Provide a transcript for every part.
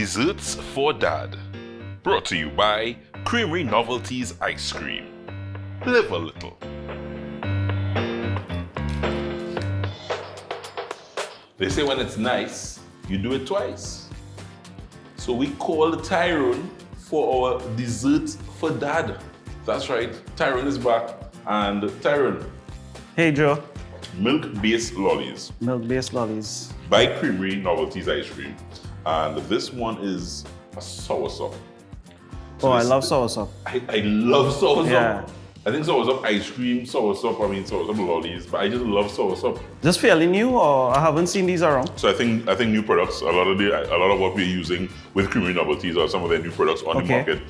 Desserts for Dad. Brought to you by Creamery Novelties Ice Cream. Live a little. They say when it's nice, you do it twice. So we called Tyrone for our Desserts for Dad. That's right, Tyrone is back. And Tyrone. Hey Joe. Milk-based lollies. Milk-based lollies. By Creamery Novelties Ice Cream. And this one is a soursop. So I love soursop. I love soursop. Yeah. I think soursop ice cream, soursop lollies, but I just love soursop. Just fairly new, or I haven't seen these around? So I think new products. A lot of what we're using with Creamery Novelties are some of their new products on the market.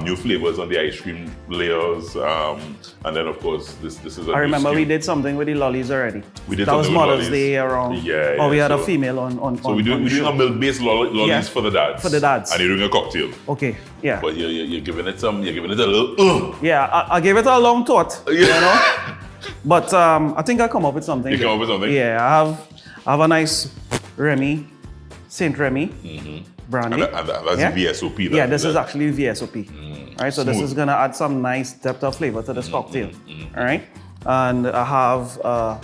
New flavors on the ice cream layers, and then of course this is. I remember we did something with the lollies already. We did that was Mother's lollies. Day around. Yeah. Or we had a female on. So we're doing a milk-based lollies for the dads. For the dads. And you're doing a cocktail. Okay. Yeah. But you're giving it a little. Yeah, I gave it a long thought. You know. But I think I come up with something. You come up with something. Yeah, I have a nice St Remy. Brandy. And that's VSOP. Yeah, this is actually VSOP. All right, so Smooth. this is gonna add some nice depth of flavor to this cocktail. All right, and I have a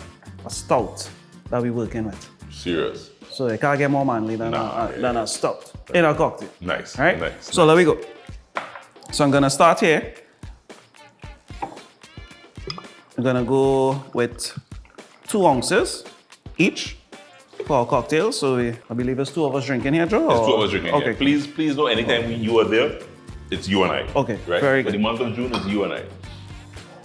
stout that we're working with. Serious. So it can't get more manly than a stout in a cocktail. Nice. All right. Nice. So there we go. So I'm gonna start here. I'm gonna go with 2 ounces each for our cocktail. So I believe it's 2 of us drinking here, Joe? It's 2 of us drinking. Okay. Yeah. Please know anytime you are there, it's you and I. Okay, Right? very For good. the month of June, it's you and I.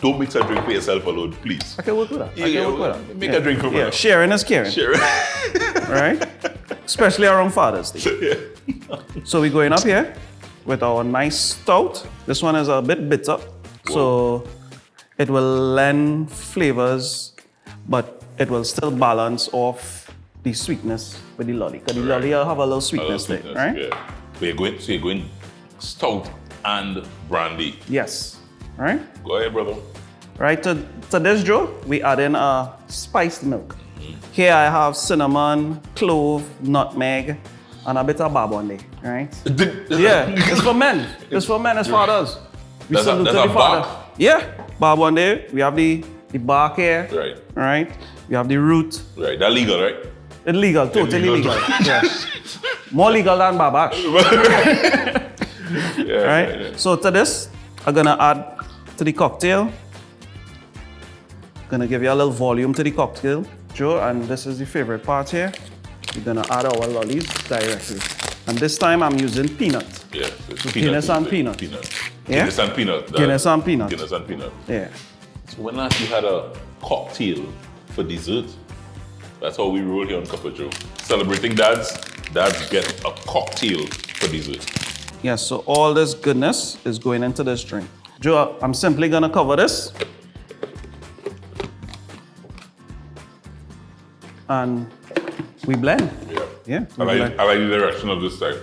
Don't mix a drink for yourself alone, please. I can work with that. I can work with that. Make a drink for me. Yeah, sharing is caring. Sure. All right? Especially around Father's Day. Yeah. So we're going up here with our nice stout. This one is a bit bitter, so it will lend flavors, but it will still balance off the sweetness with the lolly. Because the lolly will have a little sweetness there, right? Yeah. But you're going stout and brandy. Yes. All right? Go ahead, brother. Right, to this, Joe, we add in spiced milk. Here I have cinnamon, clove, nutmeg, and a bit of barbonde, right? Yeah, it's for men. It's for men, it's fathers. We That's salute a to the father. bark? Yeah, barbonde. We have the bark here. Right. Right? We have the root. Right. That's legal, right? It's legal, totally Illegal. legal. Yeah. More legal than babash. Yeah. Right? Yeah. So to this, I'm gonna add to the cocktail. Gonna give you a little volume to the cocktail, Joe, and this is the favorite part here. We're gonna add our lollies directly. And this time I'm using peanut. Yeah. So Guinness and peanut. Peanut. Yeah? Guinness and peanut. Guinness and peanut. Guinness and peanut. Yeah. So when last you had a cocktail for dessert? That's how we roll here on Cuppa Joe. Celebrating dads get a cocktail for dessert. Yeah, so all this goodness is going into this drink. Joe, I'm simply gonna cover this. And we blend. Yeah. Yeah. I like the direction of this type.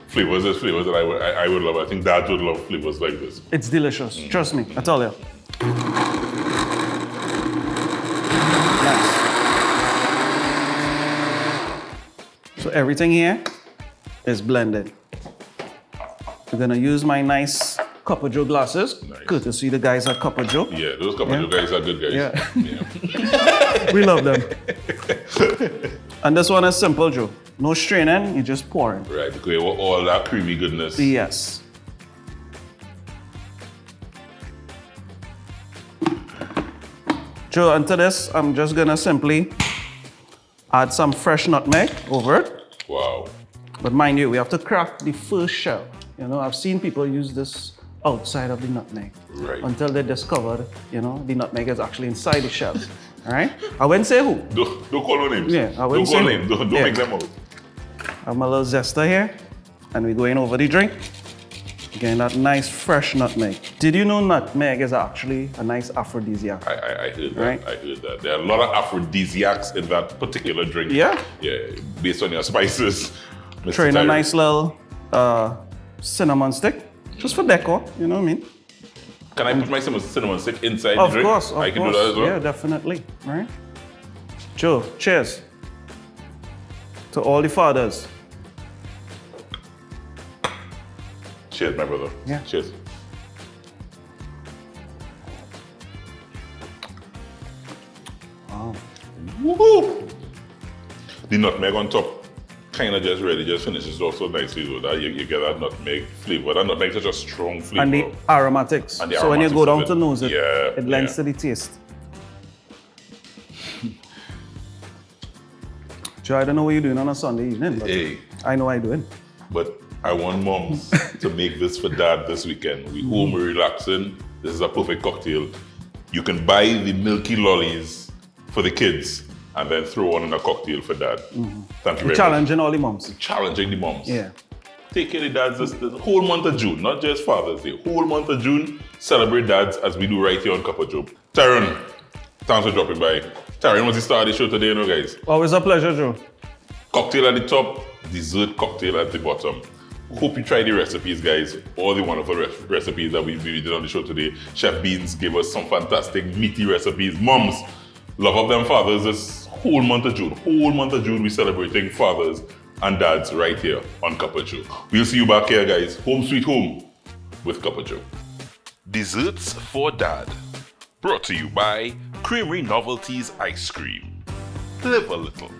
Flavors, there's flavors that I would love. I think dads would love flavors like this. It's delicious. Trust me, I tell you. Nice. So everything here is blended. We're gonna use my nice Cuppa Joe glasses. Nice. Courtesy the guys at Cuppa Joe. Yeah, those Cuppa Joe guys are good guys. Yeah. We love them. And this one is simple, Joe. No straining, you just pour it. Right, because you want all that creamy goodness. Yes. Joe, and to this, I'm just gonna simply add some fresh nutmeg over it. Wow. But mind you, we have to crack the first shell. You know, I've seen people use this outside of the nutmeg. Right. Until they discovered, you know, the nutmeg is actually inside the shells. All right? I wouldn't say who. Don't call no names. Yeah, I Don't wouldn't call say names. Don't yeah. make them out. I have my little zester here, and we're going over the drink. Getting that nice fresh nutmeg. Did you know nutmeg is actually a nice aphrodisiac? I heard that. Right. I heard that. There are a lot of aphrodisiacs in that particular drink. Yeah? Yeah, based on your spices. Mr. Throw in a Tyrone. nice little cinnamon stick, just for decor, you know what I mean? Can I put my cinnamon stick inside Of the drink? course, I can do that as well? Yeah, definitely, right? Joe, cheers to all the fathers. Cheers, my brother. Yeah. Cheers. Wow. Woo-hoo! The nutmeg on top kind of just finishes off so nicely though, that you get that nutmeg flavor. That nutmeg is such a strong flavor. And the aromatics. And the so when you aromatics go down of to nose it, yeah, it lends to the taste. Joe, I don't know what you're doing on a Sunday evening, but Hey. I know I'm doing. But I want moms to make this for dad this weekend. We home, we're relaxing. This is a perfect cocktail. You can buy the Milkee Lollies for the kids and then throw on in a cocktail for dad. Thank you very much. Challenging all the moms. Challenging the moms. Yeah. Take care of dads the whole month of June, not just Father's Day. Whole month of June, celebrate dads as we do right here on Cup of Joe. Tyrone, thanks for dropping by. Tyrone, what's the start of the show today, you know, guys? Always a pleasure, Joe. Cocktail at the top, dessert cocktail at the bottom. Hope you try the recipes, guys. All the wonderful recipes that we did on the show today. Chef Beans gave us some fantastic meaty recipes. Moms, love up them fathers this whole month of June. Whole month of June, we're celebrating fathers and dads right here on Cup of Joe. We'll see you back here, guys. Home sweet home with Cup of Joe. Desserts for Dad. Brought to you by Creamery Novelties Ice Cream. Live a little.